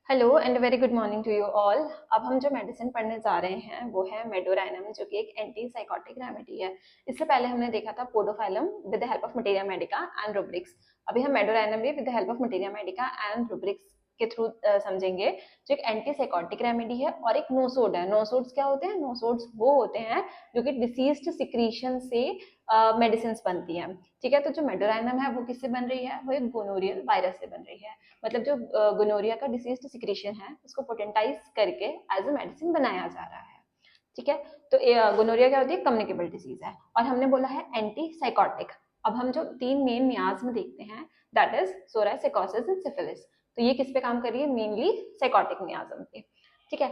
Hello and very good morning to you all. अब हम जो मेडिसिन पढ़ने जा रहे हैं वो है मेडोराइनम, जो कि एक एंटी साइकोटिक रेमेडी है। इससे पहले हमने देखा था podophyllum with the help of materia Medica and rubrics. अभी हम मेडोराइनम भी with the help of materia Medica and rubrics के थ्रू समझेंगे, जो एक एंटी साइकोटिक रेमेडी है। और एक नोसोड है। नोसोड्स क्या होते हैं? नोसोड्स वो होते हैं जो कि डिसीज्ड सिक्रीशन से मेडिसिन बनती हैं। ठीक है, तो जो मेडोराइनम है वो किससे बन रही है? वो एक गोनोरियल वायरस से बन रही है। मतलब जो गोनोरिया का डिसीज सिक्रीशन है उसको पोटेंटाइज करके एज अ मेडिसिन बनाया जा रहा है। ठीक है, तो गोनोरिया क्या होती है? कम्युनिकेबल डिजीज है। और हमने बोला है एंटी साइकोटिक। अब हम जो तीन मेन मियाज्म देखते हैं, दैट इज सोराइसिकोसिस एंड सिफिलिस। तो ये किस पे काम कर रही है? मेनली साइकोटिक मियाज्म पे। ठीक है,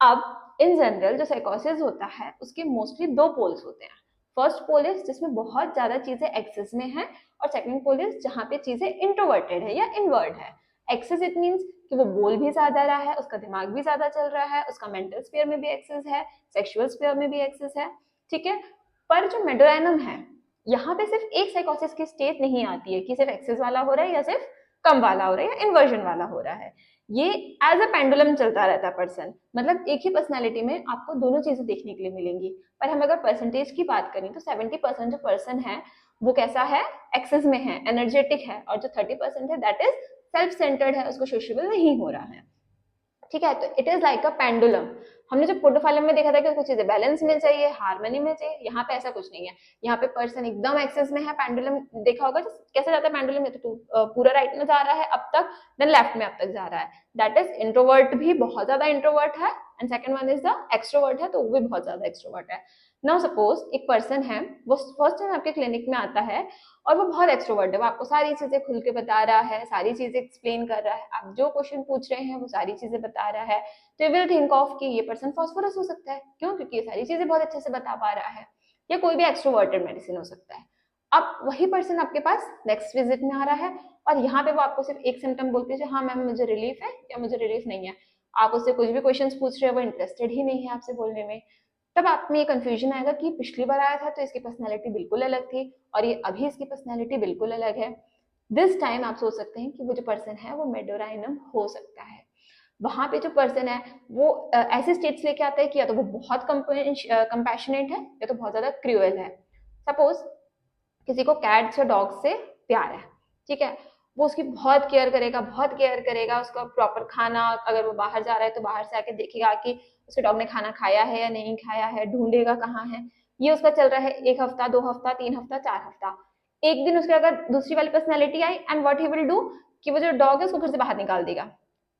अब इन जनरल जो साइकोसिस होता है उसके मोस्टली दो पोल्स होते हैं। फर्स्ट पोल इज जिसमें बहुत ज्यादा चीजें एक्सेस में है, और सेकंड पोल इज जहाँ पे चीजें इंट्रोवर्टेड है या इनवर्ट है। एक्सेस इट मीन्स कि वो बोल भी ज्यादा रहा है, उसका दिमाग भी ज्यादा चल रहा है, उसका मेंटल स्फीयर में भी एक्सेस है, सेक्सुअल स्फीयर में भी एक्सेस है। ठीक है, पर जो मेडोराइनम है, यहाँ पे सिर्फ एक साइकोसिस की स्टेट नहीं आती है कि सिर्फ एक्सेस वाला हो रहा है या सिर्फ कम वाला हो रहा है या इन्वर्जन वाला हो रहा है। ये एज अ पेंडुलम चलता रहता है पर्सन। मतलब एक ही पर्सनैलिटी में आपको दोनों चीजें देखने के लिए मिलेंगी। पर हम अगर परसेंटेज की बात करें तो 70% जो पर्सन है वो कैसा है? एक्सेस में है, एनर्जेटिक है। और जो 30% है दैट इज सेल्फ सेंटर्ड है, उसको सोशेबल नहीं हो रहा है। ठीक है, तो it is like a pendulum. हमने जो पोर्टोफाइलम में देखा था कि कुछ चीजें बैलेंस में चाहिए, हार्मनी में चाहिए, यहाँ पे ऐसा कुछ नहीं है। यहाँ पे पर्सन एकदम एक्सेस में है। पेंडुलम देखा होगा कैसे जाता है पेंडुलम में, तो पूरा राइट में जा रहा है अब तक, देन लेफ्ट में अब तक जा रहा है। दैट इज इंट्रोवर्ट भी बहुत ज्यादा इंट्रोवर्ट है, and second one is the extrovert है, तो वो भी बहुत ज्यादा एक्सट्रोवर्ट है। नाउ सपोज एक पर्सन है, वो फर्स्ट टाइम आपके क्लिनिक में आता है और वो बहुत एक्सट्रोवर्ट है, वो आपको सारी चीजें खुल के बता रहा है, सारी चीजें एक्सप्लेन कर रहा है, आप जो क्वेश्चन पूछ रहे हैं वो सारी चीजें बता रहा है। तो यू विल थिंक ऑफ कि ये पर्सन फॉस्फोरस हो सकता है। क्यों? क्योंकि ये सारी चीजें बहुत अच्छे से बता पा रहा है। या कोई भी एक्सट्रोवर्टेड मेडिसिन हो सकता है। अब वही पर्सन आपके पास नेक्स्ट विजिट में आ रहा है, और यहाँ पे वो आपको सिर्फ एक सिम्टम बोलते हैं, हाँ मैम मुझे रिलीफ है या मुझे रिलीफ नहीं है। आप उससे कुछ भी क्वेश्चन पूछ रहे हो, वो इंटरेस्टेड ही नहीं है आपसे बोलने में। तब आप में ये कंफ्यूजन आएगा कि पिछली बार आया था तो इसकी पर्सनैलिटी बिल्कुल अलग थी, और ये अभी इसकी पर्सनैलिटी बिल्कुल अलग है। दिस टाइम आप सोच सकते हैं कि वो जो पर्सन है वो मेडोराइनम हो सकता है। वहां पे जो पर्सन है वो ऐसे स्टेट्स लेके आता है कि या तो वो बहुत कंपैशनेट है या तो बहुत ज्यादा क्रूअल है। सपोज किसी को कैट्स या डॉग से प्यार है। ठीक है, वो उसकी बहुत केयर करेगा, बहुत केयर करेगा। उसका प्रॉपर खाना, अगर वो बाहर जा रहा है तो बाहर से आके देखेगा कि उसके डॉग ने खाना खाया है या नहीं खाया है, ढूंढेगा कहाँ है। ये उसका चल रहा है 1 हफ्ता, 2 हफ्ता, 3 हफ्ता, 4 हफ्ता। एक दिन उसके अगर दूसरी वाली personality I, and what he will do कि वो जो डॉग है उसको घर से बाहर निकाल देगा,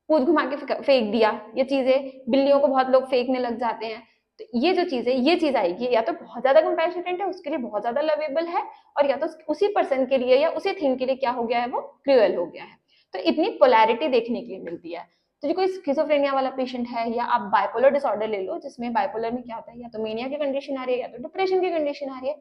पूछ घुमा के फेंक दिया। ये चीजें बिल्लियों को बहुत लोग फेंकने लग जाते हैं। तो ये जो चीज है, ये चीज आएगी, या तो बहुत ज्यादा कंपैशनेट है, उसके लिए बहुत ज्यादा लवेबल है, और या तो उसी पर्सन के लिए या उसी थिंग के लिए क्या हो गया है? वो क्रूअल हो गया है। तो इतनी पोलैरिटी देखने के लिए मिलती है। तो जो कोई स्किज़ोफ्रेनिया वाला पेशेंट है, या आप बाइपोलर डिसऑर्डर ले लो, जिसमें बाइपोलर में क्या होता है, या तो मेनिया की कंडीशन आ रही है या तो डिप्रेशन की कंडीशन आ रही है।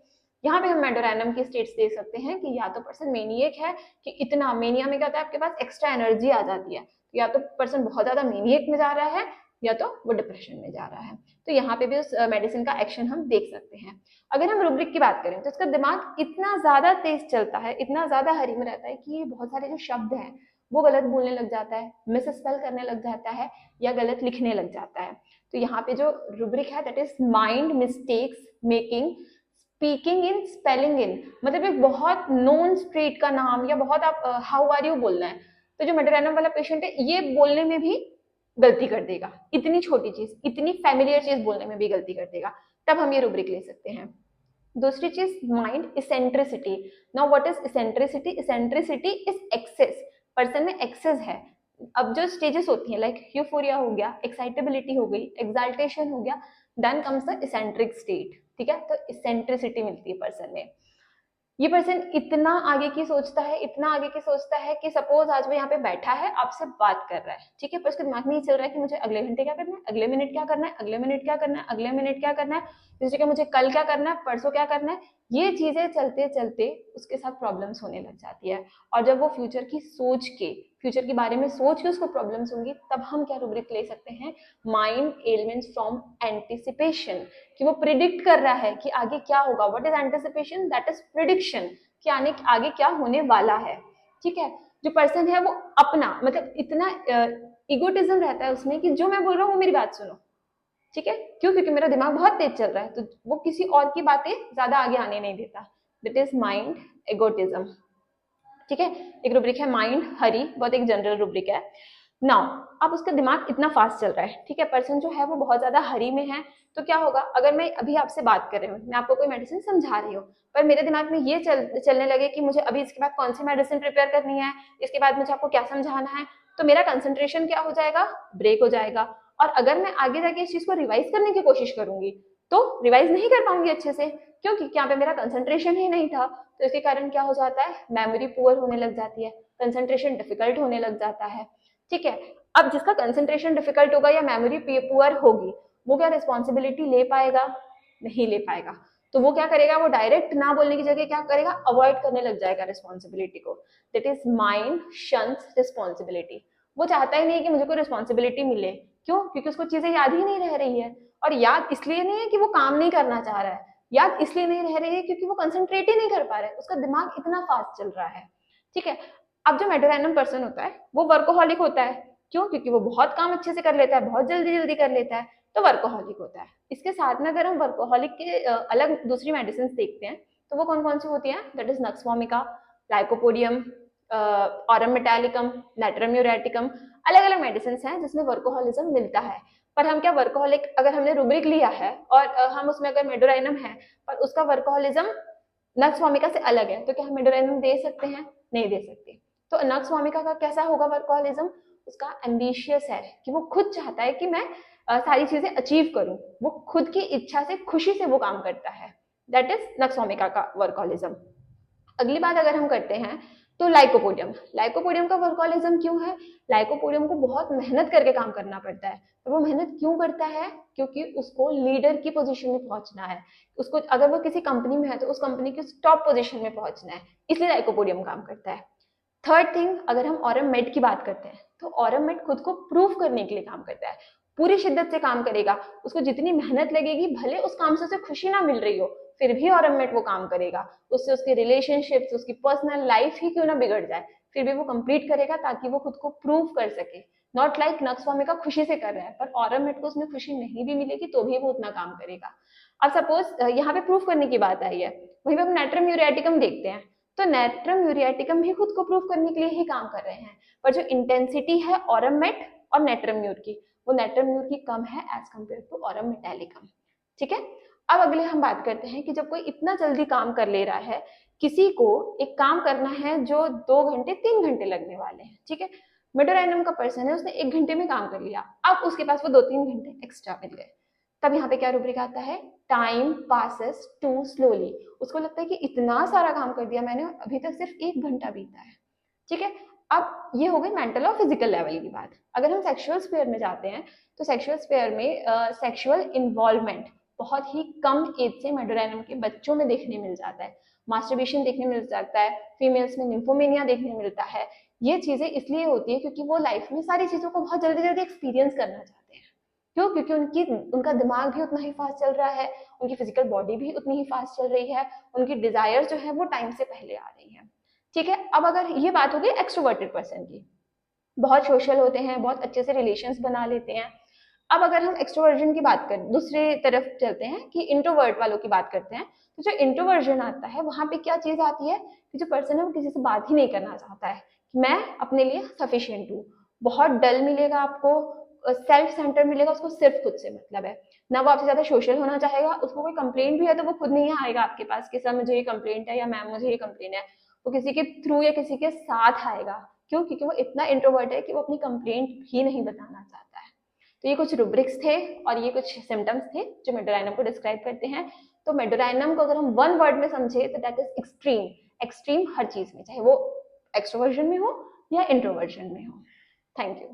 यहाँ पे हम मेडोराइनम की स्टेट्स देख सकते हैं कि या तो पर्सन मेनियक है, कि इतना मेनिया में क्या होता है, आपके पास एक्स्ट्रा एनर्जी आ जाती है, या तो पर्सन बहुत ज्यादा मेनियक में जा रहा है, या तो वो डिप्रेशन में जा रहा है। तो यहाँ पे भी उस मेडिसिन का एक्शन हम देख सकते हैं। अगर हम रूब्रिक की बात करें तो इसका दिमाग इतना ज्यादा तेज चलता है, इतना ज्यादा हरी में रहता है कि बहुत सारे जो शब्द हैं वो गलत बोलने लग जाता है, मिस स्पेल करने लग जाता है, या गलत लिखने लग जाता है। तो यहाँ पे जो रूब्रिक है that is mind mistakes making speaking in spelling in. मतलब एक बहुत नोन स्ट्रीट का नाम, या बहुत आप हाउ आर यू बोलना है, तो जो मेडोराइनम वाला पेशेंट है ये बोलने में भी गलती कर देगा। इतनी छोटी चीज, इतनी फैमिलियर चीज बोलने में भी गलती कर देगा। तब हम ये रूब्रिक ले सकते हैं। दूसरी चीज mind eccentricity. Now what is eccentricity? Eccentricity is excess. Person में एक्सेस है। अब जो स्टेजेस होती हैं लाइक यूफोरिया हो गया, एक्साइटेबिलिटी हो गई, एक्साल्टेशन हो गया, then comes the eccentric state. ठीक है, तो इसेंट्रिसिटी मिलती है पर्सन में। ये पर्सन इतना आगे की सोचता है, इतना आगे की सोचता है कि सपोज आज वो यहाँ पे बैठा है, आपसे बात कर रहा है, ठीक है, पर उसके दिमाग में ये चल रहा है कि मुझे अगले घंटे क्या करना है, अगले मिनट क्या करना है, अगले मिनट क्या करना है, अगले मिनट क्या करना है, जैसे कि मुझे कल क्या करना है, परसों क्या करना है। ये चीजें चलते चलते उसके साथ प्रॉब्लम्स होने लग जाती है। और जब वो फ्यूचर की सोच के, फ्यूचर के बारे में सोच के उसको प्रॉब्लम्स होंगी, तब हम क्या रूब्रिक ले सकते हैं? Mind elements from anticipation. कि वो प्रिडिक्ट कर रहा है कि आगे क्या होगा। What is anticipation? That is prediction, कि आगे क्या होने वाला है। ठीक है, जो पर्सन है वो अपना मतलब इतना ईगोटिज्म रहता है उसमें कि जो मैं बोल रहा हूँ वो मेरी बात सुनो, ठीक है, क्यों, क्योंकि मेरा दिमाग बहुत तेज चल रहा है, तो वो किसी और की बातें ज्यादा आगे आने नहीं देता। दैट इज माइंड एगोटिज्म, ठीक है। एक रुब्रिक है माइंड हरी, बहुत एक जनरल रुब्रिक है। नाउ अब उसका दिमाग इतना फास्ट चल रहा है, ठीक है, पर्सन जो है वो बहुत ज्यादा हरी में है, तो क्या होगा, अगर मैं अभी आपसे बात कर रही हूँ, मैं आपको कोई मेडिसिन समझा रही हूँ, पर मेरे दिमाग में ये चलने लगे कि मुझे अभी इसके बाद कौन सी मेडिसिन प्रिपेयर करनी है, इसके बाद मुझे आपको क्या समझाना है, तो मेरा कंसंट्रेशन क्या हो जाएगा, ब्रेक हो जाएगा। और अगर मैं आगे जाके इस चीज को रिवाइज करने की कोशिश करूंगी तो रिवाइज नहीं कर पाऊंगी अच्छे से, क्योंकि यहाँ पे मेरा कंसंट्रेशन ही नहीं था। तो इसके कारण क्या हो जाता है, मेमोरी पुअर होने लग जाती है, कंसंट्रेशन डिफिकल्ट होने लग जाता है, ठीक है। अब जिसका कंसंट्रेशन डिफिकल्ट होगा या मेमोरी पुअर होगी, वो क्या रिस्पॉन्सिबिलिटी ले पाएगा, नहीं ले पाएगा। तो वो क्या करेगा, वो डायरेक्ट ना बोलने की जगह क्या करेगा, अवॉइड करने लग जाएगा रिस्पॉन्सिबिलिटी को। That is mind shuns responsibility. वो चाहता ही नहीं कि मुझे कोई रिस्पॉन्सिबिलिटी मिले, क्यों, क्योंकि उसको चीजें याद ही नहीं रह रही है। और याद इसलिए नहीं है कि वो काम नहीं करना चाह रहा है, याद इसलिए नहीं रह रही है क्योंकि वो कंसंट्रेट ही नहीं कर पा रहा है, उसका दिमाग इतना फास्ट चल रहा है, ठीक है। अब जो मेडोराइनम पर्सन होता है वो वर्कोहॉलिक होता है, क्यों, क्योंकि वो बहुत काम अच्छे से कर लेता है, बहुत जल्दी जल्दी कर लेता है, तो वर्कोहॉलिक होता है। इसके साथ में अगर हम वर्कोहॉलिक के अलग दूसरी मेडिसिन देखते हैं तो वो कौन कौन सी होती हैं, that is nux vomica, lycopodium, aurum metallicum, natrum muriaticum, अलग अलग मेडिसिन हैं जिसमें वर्कोहॉलिज्म मिलता है। पर हम क्या वर्कोहॉलिक अगर हमने रूब्रिक लिया है और हम उसमें अगर मेडोराइनम है पर उसका वर्कोहॉलिज्म नक्स वोमिका से अलग है, तो क्या हम मेडोराइनम दे सकते हैं, नहीं दे सकते। तो नक्स वोमिका का कैसा होगा वर्कोहॉलिज्म, उसका एम्बिशियस है कि वो खुद चाहता है कि मैं सारी चीजें अचीव करूं, वो खुद की इच्छा से खुशी से वो काम करता है, दैट इज नक्स वोमिका का वर्कोहॉलिज्म। अगली बात अगर हम करते हैं तो लाइकोपोडियम, लाइकोपोडियम का वर्कोहॉलिज्म क्यों है, लाइकोपोडियम को बहुत मेहनत करके काम करना पड़ता है। तो वो मेहनत क्यों करता है, क्योंकि उसको लीडर की पोजीशन में पहुंचना है, उसको अगर वो किसी कंपनी में है तो उस कंपनी की टॉप पोजीशन में पहुंचना है, इसलिए लाइकोपोडियम काम करता है। थर्ड थिंग, अगर हम ऑरम मेड की बात करते हैं तो ऑरम मेड खुद को प्रूव करने के लिए काम करता है, पूरी शिद्दत से काम करेगा, उसको जितनी मेहनत लगेगी भले उस काम से उसे खुशी ना मिल रही हो फिर भी ऑरम मेड वो काम करेगा, उससे उसके रिलेशनशिप्स, उसकी पर्सनल लाइफ ही क्यों ना बिगड़ जाए फिर भी वो कंप्लीट करेगा ताकि वो खुद को प्रूव कर सके। नॉट लाइक नक्स वोमिका खुशी से कर रहा है पर ऑरम मेड को उसमें खुशी नहीं भी मिलेगी तो भी वो उतना काम करेगा। अब सपोज यहाँ पे प्रूफ करने की बात आई है, वहीं पे हम नाइट्रम म्यूरेटिकम देखते हैं, तो नाइट्रम म्यूरियाटिकम भी खुद को प्रूव करने के लिए ही काम कर रहे हैं, पर जो इंटेंसिटी है ऑरम मेट और नाइट्रम म्यूर की, वो नाइट्रम म्यूर की कम है as compared to aurum metallicum, ठीक है। अब अगले हम बात करते हैं कि जब कोई इतना जल्दी काम कर ले रहा है, किसी को एक काम करना है जो 2 घंटे 3 घंटे लगने वाले हैं, ठीक है, मेडोराइनम का पर्सन है उसने 1 घंटे में काम कर लिया, अब उसके पास वो 2-3 घंटे एक्स्ट्रा मिल गए, तब यहाँ पे क्या रूब्रिक आता है, टाइम पासेस टू स्लोली, उसको लगता है कि इतना सारा काम कर दिया मैंने अभी तक सिर्फ 1 घंटा बीता है, ठीक है। अब ये हो गई मेंटल और फिजिकल लेवल की बात। अगर हम सेक्सुअल स्फीयर में जाते हैं तो सेक्सुअल स्फीयर में सेक्सुअल इन्वॉल्वमेंट बहुत ही कम एज से मेडोराइनम के बच्चों में देखने मिल जाता है, मास्टरबेशन देखने मिल जाता है, फीमेल्स में निम्फोमेनिया देखने मिलता है। ये चीजें इसलिए होती है क्योंकि वो लाइफ में सारी चीजों को बहुत जल्दी जल्दी एक्सपीरियंस करना चाहते हैं, क्यों, क्योंकि उनका दिमाग भी उतना ही फास्ट चल रहा है, उनकी फिजिकल बॉडी भी उतनी ही फास्ट चल रही है, उनकी डिजायर जो है वो टाइम से पहले आ रही है, ठीक है। अब अगर ये बात हो गई एक्सट्रोवर्टेड पर्सन की, बहुत सोशल होते हैं, बहुत अच्छे से रिलेशंस बना लेते हैं। अब अगर हम एक्सट्रोवर्जन की बात करें, दूसरी तरफ चलते हैं कि इंट्रोवर्ट वालों की बात करते हैं, तो जो इंट्रोवर्जन आता है वहां पे क्या चीज आती है कि जो पर्सन है वो किसी से बात ही नहीं करना चाहता है, मैं अपने लिए सफिशिएंट हूँ, बहुत डल मिलेगा आपको, सेल्फ सेंटर मिलेगा, उसको सिर्फ खुद से मतलब है, ना वो आपसे ज्यादा सोशल होना चाहेगा, उसको कोई कंप्लेंट भी है तो वो खुद नहीं आएगा आपके पास कि सर मुझे ये कंप्लेंट है या मैम मुझे ये कंप्लेंट है, वो किसी के थ्रू या किसी के साथ आएगा, क्यों, क्योंकि वो इतना इंट्रोवर्ट है कि वो अपनी कंप्लेंट भी नहीं बताना चाहता है। तो ये कुछ रूब्रिक्स थे और ये कुछ सिम्टम्स थे जो मेडोराइनम को डिस्क्राइब करते हैं। तो मेडोराइनम को अगर हम वन वर्ड में समझे तो दैट इज एक्सट्रीम, एक्सट्रीम हर चीज में, चाहे वो एक्सट्रोवर्जन में हो या इंट्रोवर्जन में हो। Thank you.